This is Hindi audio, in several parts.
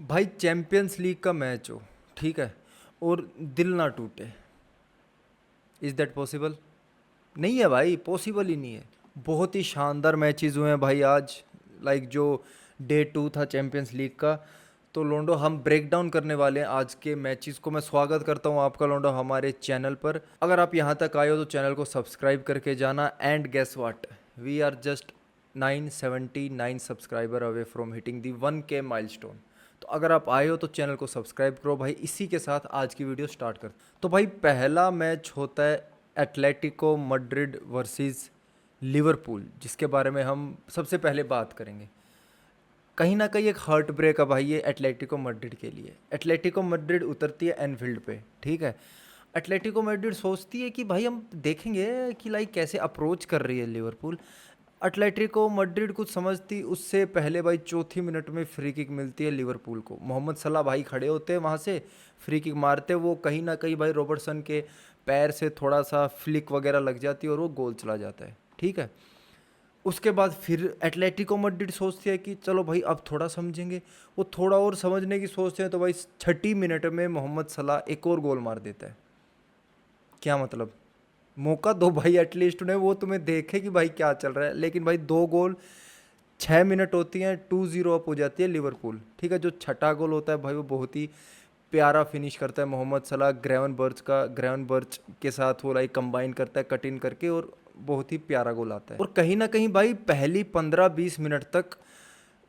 भाई चैंपियंस लीग का मैच हो, ठीक है, और दिल ना टूटे। Is that possible? नहीं है भाई, पॉसिबल ही नहीं है। बहुत ही शानदार मैचेस हुए हैं भाई आज। लाइक जो डे टू था चैंपियंस लीग का, तो लोंडो हम ब्रेक डाउन करने वाले हैं आज के मैचेस को। मैं स्वागत करता हूं आपका लोंडो हमारे चैनल पर। अगर आप यहां तक आए हो तो चैनल को सब्सक्राइब करके जाना। And guess what, we are just 979 subscriber away from hitting the 1K milestone. तो अगर आप आए हो तो चैनल को सब्सक्राइब करो भाई। इसी के साथ आज की वीडियो स्टार्ट कर। तो भाई पहला मैच होता है एटलेटिको मड्रिड वर्सेस लिवरपूल, जिसके बारे में हम सबसे पहले बात करेंगे। कहीं ना कहीं एक हार्ट ब्रेक है भाई ये एटलेटिको मड्रिड के लिए। एटलेटिको मड्रिड उतरती है एनफील्ड पे, ठीक है। एटलेटिको मड्रिड सोचती है कि भाई हम देखेंगे कि लाइक कैसे अप्रोच कर रही है लिवरपूल। एटलेटिको मड्रिड कुछ समझती उससे पहले भाई चौथी मिनट में फ्री किक मिलती है लिवरपूल को। मोहम्मद सलाह भाई खड़े होते हैं वहाँ से, फ्री किक मारते, वो कहीं ना कहीं भाई रॉबर्टसन के पैर से थोड़ा सा फ्लिक वगैरह लग जाती है और वो गोल चला जाता है, ठीक है। उसके बाद फिर एटलेटिको मड्रिड सोचती है कि चलो भाई अब थोड़ा समझेंगे। वो थोड़ा और समझने की सोचते हैं तो भाई छठी मिनट में मोहम्मद सलाह एक और गोल मार देता है। क्या मतलब, मौका दो भाई एटलीस्ट उन्हें, वो तुम्हें देखे कि भाई क्या चल रहा है। लेकिन भाई दो गोल 6 मिनट होती हैं, 2-0 अप हो जाती है लिवरपूल, ठीक है। जो छठा गोल होता है भाई वो बहुत ही प्यारा फिनिश करता है मोहम्मद सलाह ग्रेवन बर्च के साथ, वो लाइक कंबाइन करता है कट इन करके, और बहुत ही प्यारा गोल आता है। और कहीं ना कहीं भाई पहली 15-20 मिनट तक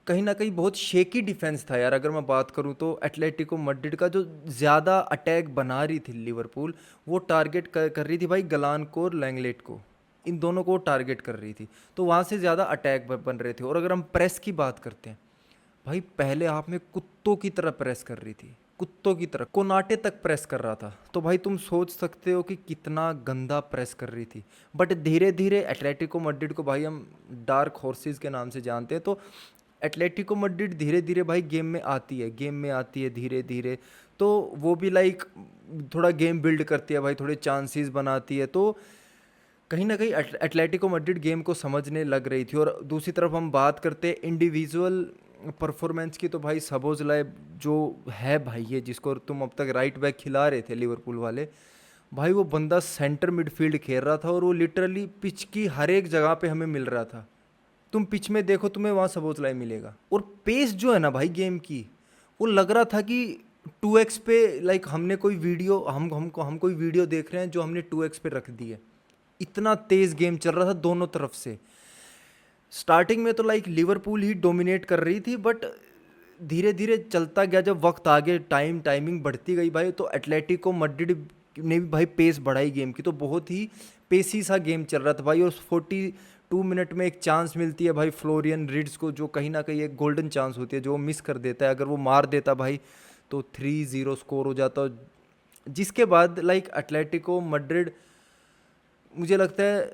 कहीं ना कहीं बहुत शेकी डिफेंस था यार। अगर मैं बात करूं तो एटलेटिको मड्रिड का जो ज़्यादा अटैक बना रही थी लिवरपूल, वो टारगेट कर रही थी भाई गलान को और लैंगलेट को। इन दोनों को टारगेट कर रही थी, तो वहाँ से ज़्यादा अटैक बन रहे थे। और अगर हम प्रेस की बात करते हैं, भाई पहले हाफ में कुत्तों की तरह प्रेस कर रही थी, कुत्तों की तरह कोनाटे तक प्रेस कर रहा था। तो भाई तुम सोच सकते हो कि कितना गंदा प्रेस कर रही थी। बट धीरे धीरे एटलेटिको मड्रिड को भाई हम डार्क हॉर्सेस के नाम से जानते हैं, तो एटलेटिको मड्रिड धीरे धीरे भाई गेम में आती है धीरे धीरे। तो वो भी लाइक थोड़ा गेम बिल्ड करती है भाई, थोड़े चांसेस बनाती है। तो कहीं ना कहीं एटलेटिको मड्रिड गेम को समझने लग रही थी। और दूसरी तरफ हम बात करते हैं इंडिविजुअल परफॉर्मेंस की, तो भाई सबोजलाय जो है भाई, ये जिसको तुम अब तक राइट बैक खिला रहे थे लिवरपूल वाले, भाई वो बंदा सेंटर मिडफील्ड खेल रहा था और वो लिटरली पिच की हर एक जगह पे हमें मिल रहा था। तुम पिच में देखो तुम्हें वहाँ सबोजलाई मिलेगा। और पेस जो है ना भाई गेम की, वो लग रहा था कि 2x पे, लाइक हमने कोई वीडियो हम कोई वीडियो देख रहे हैं जो हमने 2x पे रख दी है। इतना तेज गेम चल रहा था दोनों तरफ से। स्टार्टिंग में तो लाइक लिवरपूल ही डोमिनेट कर रही थी, बट धीरे धीरे चलता गया, जब वक्त आगे टाइमिंग बढ़ती गई भाई, तो एटलेटिको मड्रिड ने भी भाई पेस बढ़ाई गेम की। तो बहुत ही पेसी सा गेम चल रहा था भाई। और 42 मिनट में एक चांस मिलती है भाई फ्लोरियन रिड्स को, जो कहीं ना कहीं एक गोल्डन चांस होती है जो वो मिस कर देता है। अगर वो मार देता भाई तो 3-0 स्कोर हो जाता। जिसके बाद लाइक एटलेटिको मड्रिड, मुझे लगता है,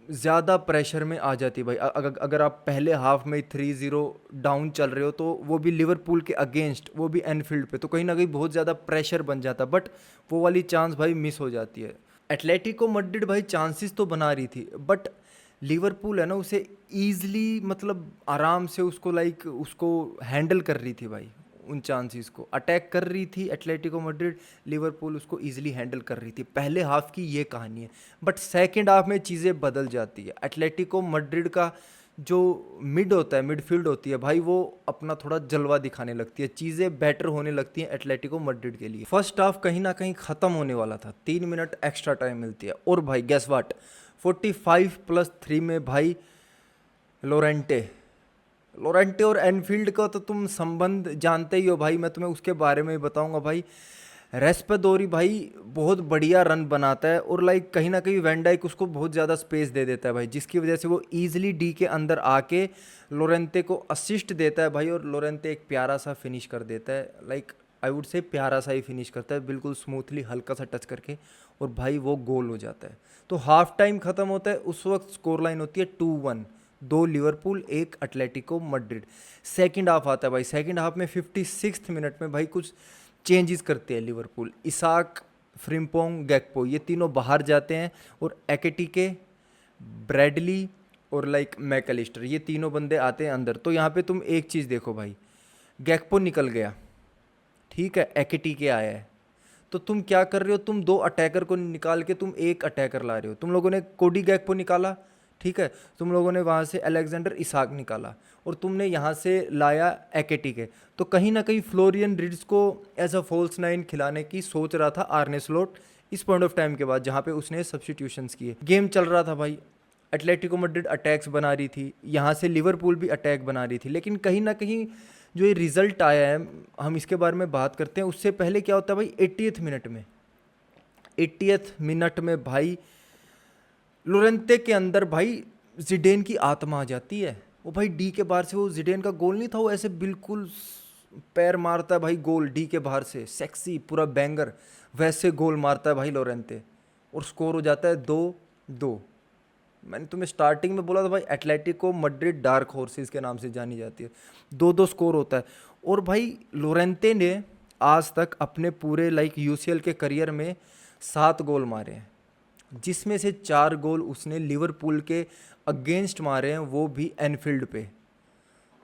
ज़्यादा प्रेशर में आ जाती है भाई। अगर आप पहले हाफ में 3-0 डाउन चल रहे हो, तो वो भी लिवरपूल के अगेंस्ट, वो भी एनफील्ड पे, तो कहीं ना कहीं बहुत ज़्यादा प्रेशर बन जाता। बट वो वाली चांस भाई मिस हो जाती है। एटलेटिको मड्रिड भाई चांसेस तो बना रही थी, बट लिवरपूल है ना उसे ईजली, मतलब आराम से उसको लाइक उसको हैंडल कर रही थी भाई। उन चांसेस को अटैक कर रही थी एटलेटिको मड्रिड, लिवरपूल उसको इजीली हैंडल कर रही थी। पहले हाफ की ये कहानी है। बट सेकेंड हाफ में चीज़ें बदल जाती है। एटलेटिको मड्रिड का जो मिड होता है, मिडफील्ड होती है भाई, वो अपना थोड़ा जलवा दिखाने लगती है, चीज़ें बेटर होने लगती हैं एटलेटिको मड्रिड के लिए। फर्स्ट हाफ कहीं ना कहीं ख़त्म होने वाला था, 3 मिनट एक्स्ट्रा टाइम मिलती है, और भाई गेस वाट, 45+3 में भाई लोरेंटे लोरेंटे और एनफील्ड का तो तुम संबंध जानते ही हो भाई। मैं तुम्हें उसके बारे में बताऊंगा भाई। रेस्पाडोरी भाई बहुत बढ़िया रन बनाता है, और लाइक कहीं ना कहीं वैन डाइक उसको बहुत ज़्यादा स्पेस दे देता है भाई, जिसकी वजह से वो ईजिली डी के अंदर आके लोरेंते को असिस्ट देता है भाई। और लोरेंते एक प्यारा सा फिनिश कर देता है, लाइक आई वुड से प्यारा सा ही फिनिश करता है, बिल्कुल स्मूथली हल्का सा टच करके, और भाई वो गोल हो जाता है। तो हाफ टाइम ख़त्म होता है, उस वक्त स्कोर लाइन होती है 2-1, 2 Liverpool 1 Atletico Madrid. Second half आता है भाई। सेकंड हाफ में 56 मिनट में भाई कुछ चेंजेस करते हैं लिवरपूल। इसाक, फ्रिम्पोंग, गैक्पो, ये तीनों बाहर जाते हैं, और एकेटिके, ब्रैडली और लाइक मैकलिस्टर, ये तीनों बंदे आते हैं अंदर। तो यहाँ पे तुम एक चीज़ देखो भाई, गैक्पो निकल गया, ठीक है, एकेटीके आया है, तो तुम क्या कर रहे हो, तुम दो अटैकर को निकाल के तुम एक अटैकर ला रहे हो। तुम लोगों ने कोडी गैक्पो निकाला, ठीक है, तुम लोगों ने वहाँ से अलेक्जेंडर इसाक निकाला और तुमने यहाँ से लाया एकेटीके। तो कहीं ना कहीं फ्लोरियन रिड्स को एज अ फॉल्स नाइन खिलाने की सोच रहा था आर्ने स्लॉट इस पॉइंट ऑफ टाइम के बाद, जहाँ पे उसने सब्स्टिट्यूशंस किए। गेम चल रहा था भाई, एटलेटिको मैड्रिड अटैक्स बना रही थी, यहाँ से लिवरपूल भी अटैक बना रही थी, लेकिन कहीं ना कहीं जो ये रिजल्ट आया है, हम इसके बारे में बात करते हैं। उससे पहले क्या होता है भाई, 80th मिनट में, 80th मिनट में भाई लोरेंते के अंदर भाई जिडेन की आत्मा आ जाती है। वो भाई डी के बाहर से, वो जिडेन का गोल नहीं था, वो ऐसे बिल्कुल पैर मारता है भाई गोल डी के बाहर से, सेक्सी पूरा बैंगर, वैसे गोल मारता है भाई लोरेंते और स्कोर हो जाता है 2-2। मैंने तुम्हें स्टार्टिंग में बोला था भाई एटलेटिको मैड्रिड डार्क हॉर्सेस के नाम से जानी जाती है। 2-2 स्कोर होता है। और भाई लोरेंते ने आज तक अपने पूरे यूसीएल के करियर में 7 गोल मारे हैं, जिसमें से 4 गोल उसने लिवरपूल के अगेंस्ट मारे हैं, वो भी एनफील्ड पे।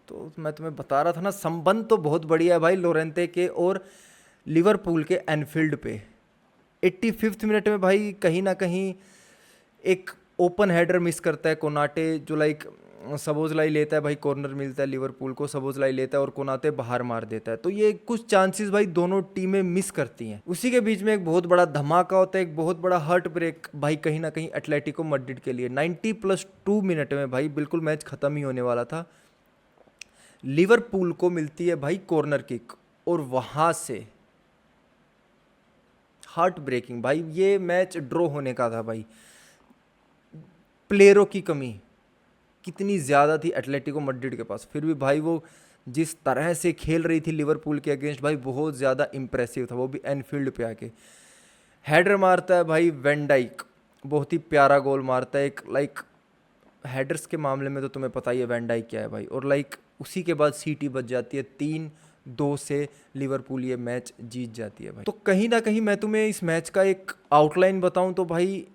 तो मैं तुम्हें बता रहा था ना, संबंध तो बहुत बढ़िया है भाई लोरेंते के और लिवरपूल के एनफील्ड पे। 85th मिनट में भाई कहीं ना कहीं एक ओपन हेडर मिस करता है कोनाटे, जो सबोजलाई लेता है भाई, कॉर्नर मिलता है लिवरपूल को, सबोजलाई लेता है और कोनाटे बाहर मार देता है। तो ये कुछ चांसेस भाई दोनों टीमें मिस करती हैं। उसी के बीच में एक बहुत बड़ा धमाका होता है, एक बहुत बड़ा हार्ट ब्रेक भाई कहीं ना कहीं एटलेटिको मैड्रिड के लिए। 90+2 मिनट में भाई बिल्कुल मैच खत्म ही होने वाला था, लिवरपूल को मिलती है भाई कॉर्नर किक और वहां से हार्ट ब्रेकिंग भाई, ये मैच ड्रॉ होने का था भाई। प्लेयरों की कमी कितनी ज़्यादा थी एटलेटिको मैड्रिड के पास, फिर भी भाई वो जिस तरह से खेल रही थी लिवरपूल के अगेंस्ट भाई, बहुत ज़्यादा इंप्रेसिव था। वो भी एनफील्ड पे आके हेडर मारता है भाई वैन डाइक, बहुत ही प्यारा गोल मारता है। एक हेडर्स के मामले में तो तुम्हें पता ही है वैन डाइक क्या है भाई। और उसी के बाद सीटी बच जाती है, 3-2 से लिवरपूल ये मैच जीत जाती है भाई। तो कहीं ना कहीं मैं तुम्हें इस मैच का एक आउटलाइन बताऊं तो भाई,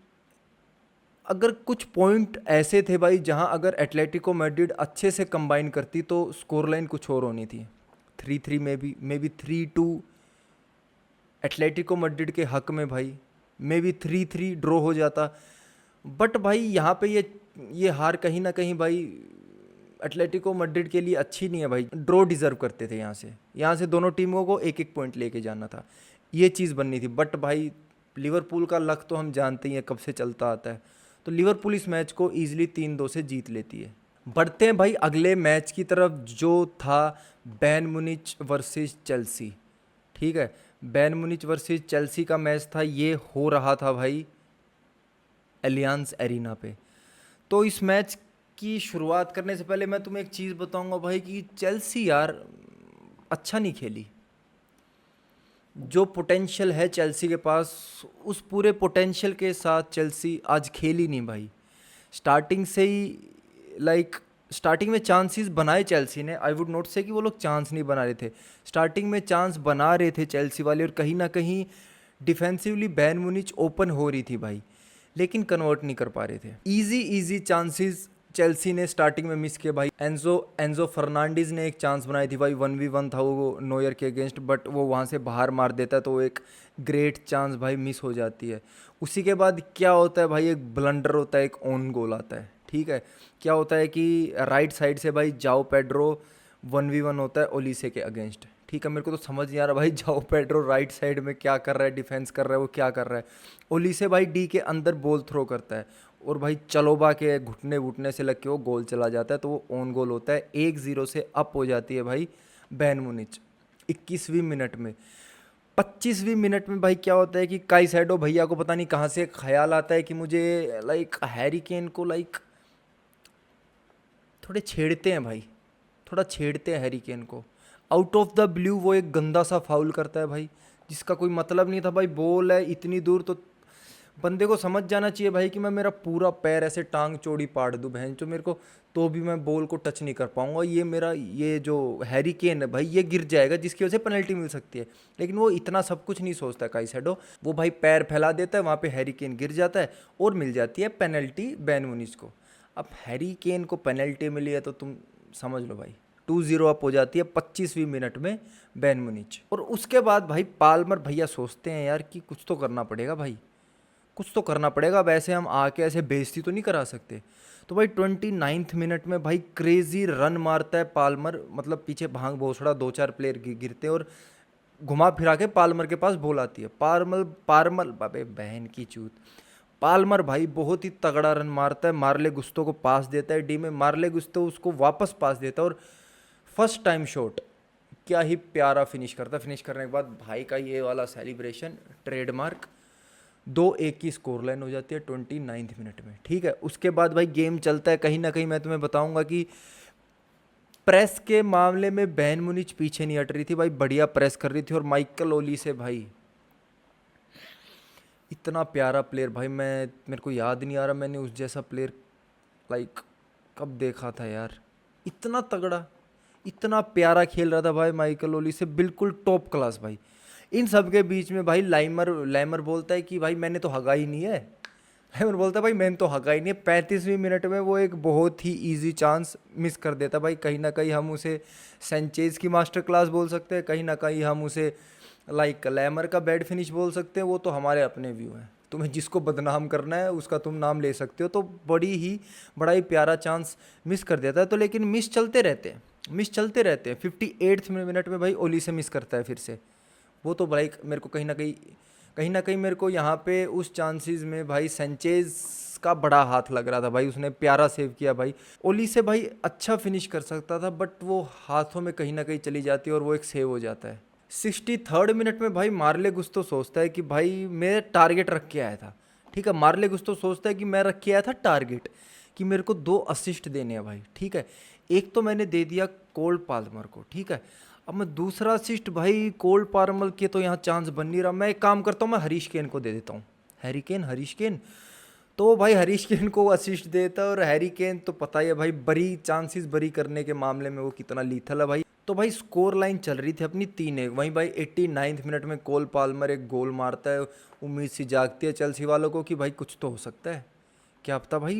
अगर कुछ पॉइंट ऐसे थे भाई जहां अगर एटलेटिको मैड्रिड अच्छे से कंबाइन करती तो स्कोर लाइन कुछ और होनी थी। 3-3 में भी 3-2 एटलेटिको मैड्रिड के हक में भाई, मे बी 3-3 ड्रॉ हो जाता। बट भाई यहाँ पे ये हार कहीं ना कहीं भाई एटलेटिको मैड्रिड के लिए अच्छी नहीं है भाई। ड्रॉ डिजर्व करते थे, यहाँ से दोनों टीमों को एक एक पॉइंट लेके जाना था, ये चीज़ बननी थी। बट भाई लिवरपूल का लक तो हम जानते ही हैं कब से चलता आता है, तो लिवरपूल इस मैच को ईजिली 3-2 से जीत लेती है। बढ़ते हैं भाई अगले मैच की तरफ, जो था बैन मुनिच वर्सेस चेल्सी। ठीक है, बैन मुनिच वर्सेस चेल्सी का मैच था, ये हो रहा था भाई एलियांज एरिना पे। तो इस मैच की शुरुआत करने से पहले मैं तुम्हें एक चीज़ बताऊंगा भाई कि चेल्सी यार अच्छा नहीं खेली। जो पोटेंशियल है चेल्सी के पास, उस पूरे पोटेंशियल के साथ चेल्सी आज खेली नहीं भाई। स्टार्टिंग से ही स्टार्टिंग में चांसेस बनाए चेल्सी ने, आई वुड नॉट से कि वो लोग चांस नहीं बना रहे थे, स्टार्टिंग में चांस बना रहे थे चेल्सी वाले, और कहीं ना कहीं डिफेंसिवली बैन मुनिच ओपन हो रही थी भाई, लेकिन कन्वर्ट नहीं कर पा रहे थे। इजी चांसेस चेल्सी ने स्टार्टिंग में मिस किए भाई। एंजो फर्नांडिस ने एक चांस बनाई थी भाई, 1v1 था वो नोयर के अगेंस्ट, बट वो वहाँ से बाहर मार देता है, तो वो एक ग्रेट चांस भाई मिस हो जाती है। उसी के बाद क्या होता है भाई, एक ब्लंडर होता है, एक ऑन गोल आता है। ठीक है, क्या होता है कि राइट साइड से भाई जाओ पेड्रो 1v1 होता है ओलिसे के अगेंस्ट। ठीक है, मेरे को तो समझ नहीं आ रहा भाई जाओ पेड्रो राइट साइड में क्या कर रहा है, डिफेंस कर रहा है, वो क्या कर रहा है। ओलिसे भाई डी के अंदर बॉल थ्रो करता है और भाई चलोबा के घुटने से लग के वो गोल चला जाता है, तो वो ऑन गोल होता है। 1-0 से अप हो जाती है भाई बैन मुनिच 21वीं मिनट में। 25वीं मिनट में भाई क्या होता है कि काइसेडो भैया को पता नहीं कहाँ से ख्याल आता है कि मुझे हैरी केन को थोड़े छेड़ते हैं भाई, थोड़ा छेड़ते हैं हैरी केन को। आउट ऑफ द ब्लू वो एक गंदा सा फाउल करता है भाई, जिसका कोई मतलब नहीं था भाई। बॉल है इतनी दूर, तो बंदे को समझ जाना चाहिए भाई कि मैं मेरा पूरा पैर ऐसे टांग चौड़ी पाड़ दूँ बहन चो मेरे को, तो भी मैं बॉल को टच नहीं कर पाऊंगा। ये जो हैरी केन है भाई, ये गिर जाएगा, जिसकी वजह से पेनल्टी मिल सकती है। लेकिन वो इतना सब कुछ नहीं सोचता काइसेडो, वो भाई पैर फैला देता है, वहाँ पे हैरी केन गिर जाता है और मिल जाती है पेनल्टी बैन मुनिच को। अब हैरी केन को पेनल्टी मिली है तो तुम समझ लो भाई 2-0 अप हो जाती है 25वीं मिनट में बैन मुनिच। और उसके बाद भाई पाल्मर भैया सोचते हैं यार कि कुछ तो करना पड़ेगा भाई, कुछ तो करना पड़ेगा, वैसे हम आके ऐसे बेइज्जती तो नहीं करा सकते। तो भाई 29th मिनट में भाई क्रेजी रन मारता है पाल्मर, मतलब पीछे भांग भोसड़ा 2-4 प्लेयर गिरते हैं और घुमा फिरा के पाल्मर के पास बॉल आती है। पार्मल पार्मल बाबे बहन की चूत, पाल्मर भाई बहुत ही तगड़ा रन मारता है, मार्ले गुस्तो को पास देता है डी में, मार्ले गुस्तो उसको वापस पास देता है और फर्स्ट टाइम शॉट क्या ही प्यारा फिनिश करता है। फिनिश करने के बाद भाई का ये वाला सेलिब्रेशन ट्रेडमार्क। 2-1 की स्कोर लाइन हो जाती है 29th मिनट में, ठीक है। उसके बाद भाई गेम चलता है, कहीं ना कहीं मैं तुम्हें बताऊंगा कि प्रेस के मामले में बैन मुनिच पीछे नहीं हट रही थी भाई, बढ़िया प्रेस कर रही थी। और माइकल ओलिसे भाई इतना प्यारा प्लेयर भाई, मेरे को याद नहीं आ रहा मैंने उस जैसा प्लेयर लाइक कब देखा था यार, इतना तगड़ा, इतना प्यारा खेल रहा था भाई माइकल ओलिसे, बिल्कुल टॉप क्लास भाई। इन सब के बीच में भाई लैमर बोलता है कि भाई मैंने तो हगा ही नहीं है, लैमर बोलता है भाई मैंने तो हगा ही नहीं है। 35वीं मिनट में वो एक बहुत ही इजी चांस मिस कर देता भाई, कहीं ना कहीं हम उसे सेंचेज की मास्टर क्लास बोल सकते हैं, कहीं ना कहीं हम उसे लाइक लैमर का बैड फिनिश बोल सकते हैं, वो तो हमारे अपने व्यू हैं, तुम्हें जिसको बदनाम करना है उसका तुम नाम ले सकते हो। तो बड़ा ही प्यारा चांस मिस कर देता है। तो लेकिन मिस चलते रहते हैं, मिस चलते रहते हैं। 58th मिनट में भाई ओली से मिस करता है फिर से, वो तो भाई मेरे को कहीं ना कहीं मेरे को यहाँ पे उस चांसेस में भाई सेंचेज का बड़ा हाथ लग रहा था भाई, उसने प्यारा सेव किया भाई। ओली से भाई अच्छा फिनिश कर सकता था बट वो हाथों में कहीं ना कहीं चली जाती है और वो एक सेव हो जाता है। 63rd मिनट में भाई मार्ले गुस्तो सोचता है कि भाई मैं टारगेट रख के आया था, ठीक है। मार्ले गुस्तो सोचता है कि मैं रख के आया था टारगेट कि मेरे को 2 असिस्ट देने हैं भाई, ठीक है। एक तो मैंने दे दिया कोल पाल्मर को, ठीक है। अब मैं दूसरा असिस्ट भाई कोल पाल्मर के तो यहाँ चांस बन नहीं रहा, मैं एक काम करता हूँ, मैं हरीश केन को दे देता हूँ। हरीश केन तो भाई हरीश केन को असिस्ट देता है और हैरी केन तो पता ही है भाई बरी चांसेस बरी करने के मामले में वो कितना लीथल है भाई। तो भाई स्कोर लाइन चल रही थी अपनी 3-1, वहीं भाई 89th मिनट में कोल पाल्मर एक गोल मारता है। उम्मीद सी जागती है चेल्सी वालों को कि भाई कुछ तो हो सकता है, क्या पता भाई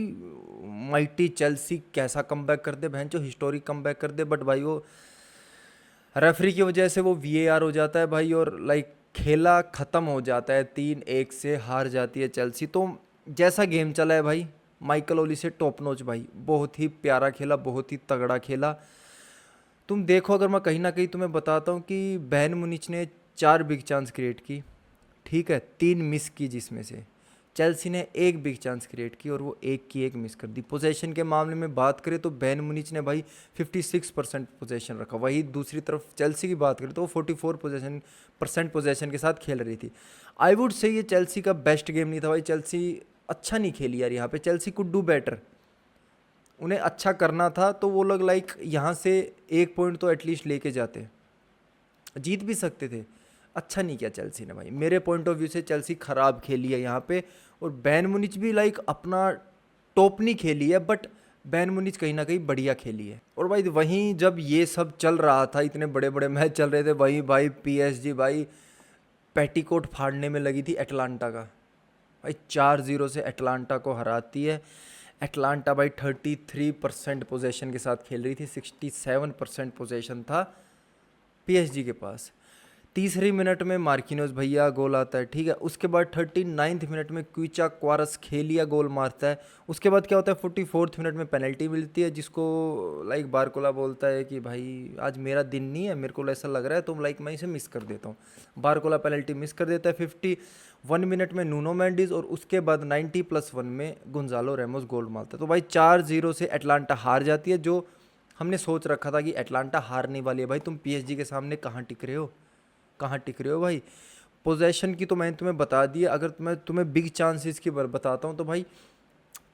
माइटी चेल्सी कैसा कमबैक कर दे, बहन जो हिस्टोरिक कमबैक कर दे। बट भाई वो रेफरी की वजह से वो वीएआर हो जाता है भाई और लाइक खेला ख़त्म हो जाता है, 3-1 से हार जाती है चेल्सी। तो जैसा गेम चला है भाई माइकल ओली से टॉप नॉच भाई, बहुत ही प्यारा खेला, बहुत ही तगड़ा खेला। तुम देखो अगर मैं कहीं ना कहीं तुम्हें बताता हूँ कि बैन मुनिच ने 4 बिग चांस क्रिएट की, ठीक है, 3 मिस की, जिसमें से चेल्सी ने 1 बिग चांस क्रिएट की और वो एक की एक मिस कर दी। पोजेशन के मामले में बात करें तो बैन मुनिच ने भाई 56% पोजेशन रखा, वही दूसरी तरफ चेल्सी की बात करें तो वो 44% पोजेशन के साथ खेल रही थी। आई वुड से ये चेल्सी का बेस्ट गेम नहीं था भाई, चेल्सी अच्छा नहीं खेली यार, यहाँ पे चेल्सी कुड डू बेटर, उन्हें अच्छा करना था। तो वो लोग लाइक यहाँ से 1 पॉइंट तो एटलीस्ट लेके जाते, जीत भी सकते थे। अच्छा नहीं किया चेल्सी ने भाई, मेरे पॉइंट ऑफ व्यू से चेल्सी ख़राब खेली है यहाँ पे। और बैन मुनिच भी लाइक अपना टॉप नहीं खेली है बट बैन मुनिच कहीं ना कहीं बढ़िया खेली है। और भाई वहीं जब ये सब चल रहा था, इतने बड़े बड़े मैच चल रहे थे, वहीं भाई पीएसजी भाई पेटीकोट फाड़ने में लगी थी एटलांटा का भाई, 4-0 से एटलांटा को हराती है। एटलांटा भाई 33% पोजेशन के साथ खेल रही थी, 67% पोजेशन था पीएसजी के पास। तीसरी मिनट में मार्किनोस भैया गोल आता है, ठीक है। उसके बाद 39th मिनट में क्विचा क्वारस खेलिया गोल मारता है। उसके बाद क्या होता है 44th मिनट में पेनल्टी मिलती है, जिसको लाइक बारकोला बोलता है कि भाई आज मेरा दिन नहीं है, मेरे को ऐसा लग रहा है तो लाइक मैं इसे मिस कर देता हूँ। बारकोला पेनल्टी मिस कर देता है 51 मिनट में नूनो मेंडिस, और उसके बाद 90+1 में गुंजालो रेमोस गोल मारता है। तो भाई 4-0 से एटलांटा हार जाती है, जो हमने सोच रखा था कि एटलांटा हारने वाली है। भाई तुम पीएसजी के सामने कहाँ टिक रहे हो, कहाँ टिक रहे हो भाई। पोजेशन की तो मैंने तुम्हें बता दी है, अगर मैं तुम्हें बिग चांसेस की बताता हूँ तो भाई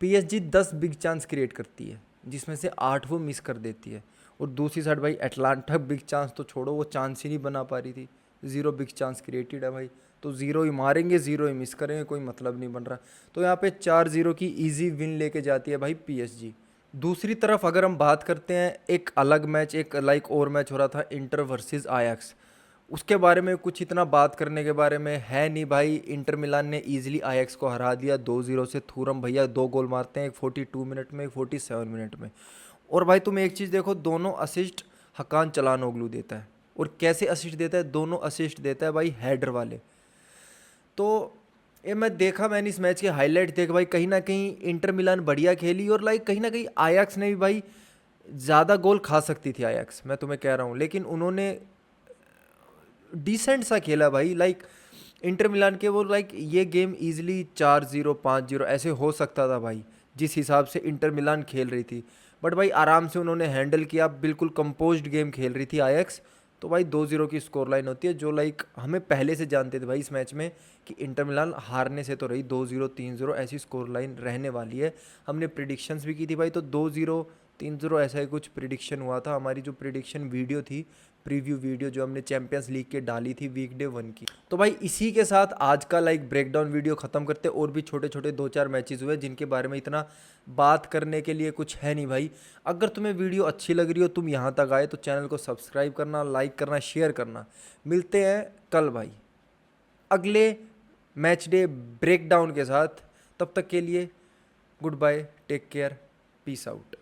पीएसजी 10 बिग चांस क्रिएट करती है, जिसमें से 8 वो मिस कर देती है। और दूसरी साइड भाई एटलांटा बिग चांस तो छोड़ो, वो चांस ही नहीं बना पा रही थी, 0 बिग चांस क्रिएटेड है भाई। तो 0 ही मारेंगे, 0 ही मिस करेंगे, कोई मतलब नहीं बन रहा। तो यहाँ पे 4-0 की ईजी विन लेके जाती है भाई पीएसजी। दूसरी तरफ अगर हम बात करते हैं एक अलग मैच, एक लाइक और मैच हो रहा था इंटर वर्सेस आयक्स, उसके बारे में कुछ इतना बात करने के बारे में है नहीं भाई। इंटर मिलान ने ईजिली आयक्स को हरा दिया 2-0 से। थूरम भैया 2 गोल मारते हैं, एक 42 मिनट में, एक 47 मिनट में। और भाई तुम एक चीज़ देखो, दोनों असिस्ट हकान चालानोग्लू देता है। और कैसे असिस्ट देता है? दोनों असिस्ट देता है भाई हेडर वाले। तो ये मैंने इस मैच के हाईलाइट देखे भाई, कहीं ना कहीं इंटर मिलान बढ़िया खेली और लाइक कहीं ना कहीं आयाक्स ने भी भाई ज़्यादा गोल खा सकती थी आयाक्स, मैं तुम्हें कह रहा हूँ, लेकिन उन्होंने डिसेंट सा खेला भाई। लाइक इंटर मिलान के वो लाइक ये गेम इजीली 4-0 5-0 ऐसे हो सकता था भाई, जिस हिसाब से इंटर मिलान खेल रही थी। बट भाई आराम से उन्होंने हैंडल किया, बिल्कुल कंपोज्ड गेम खेल रही थी आयक्स। तो भाई 2-0 की स्कोर लाइन होती है, जो लाइक हमें पहले से जानते थे भाई इस मैच में कि इंटर मिलान हारने से तो रही, 2-0 3-0 ऐसी स्कोर लाइन रहने वाली है। हमने प्रिडिक्शंस भी की थी भाई, तो 2-0 3-0 ऐसा ही कुछ प्रिडिक्शन हुआ था। हमारी जो प्रिडिक्शन वीडियो थी, प्रीव्यू वीडियो जो हमने चैंपियंस लीग के डाली थी वीकडे 1 की। तो भाई इसी के साथ आज का लाइक ब्रेकडाउन वीडियो ख़त्म करते। और भी छोटे छोटे 2-4 मैचेस हुए जिनके बारे में इतना बात करने के लिए कुछ है नहीं भाई। अगर तुम्हें वीडियो अच्छी लग रही हो, तुम यहाँ तक आए, तो चैनल को सब्सक्राइब करना, लाइक करना, शेयर करना। मिलते हैं कल भाई अगले मैच डे ब्रेकडाउन के साथ। तब तक के लिए good bye, take care, peace out.